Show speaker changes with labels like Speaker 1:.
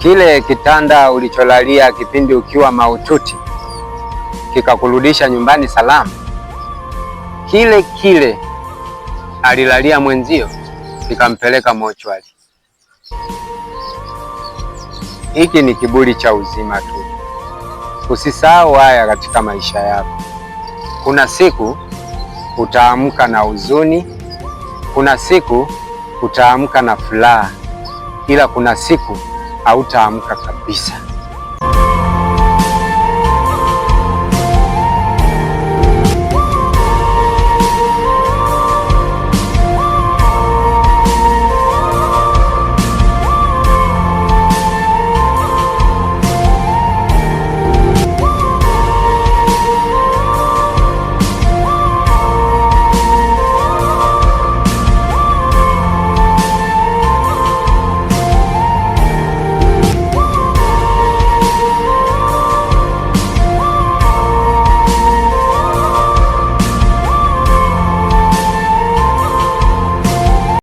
Speaker 1: Kile kitanda ulicholalia kipindi ukiwa mahututi kikakurudisha nyumbani salama, kile kile alilalia mwenzio kikampeleka mochwari. Hiki ni kiburi cha uzima tu. Usisahau haya katika maisha yako. Kuna siku utaamka na huzuni, kuna siku utaamka na furaha, ila kuna siku hautaamka kabisa.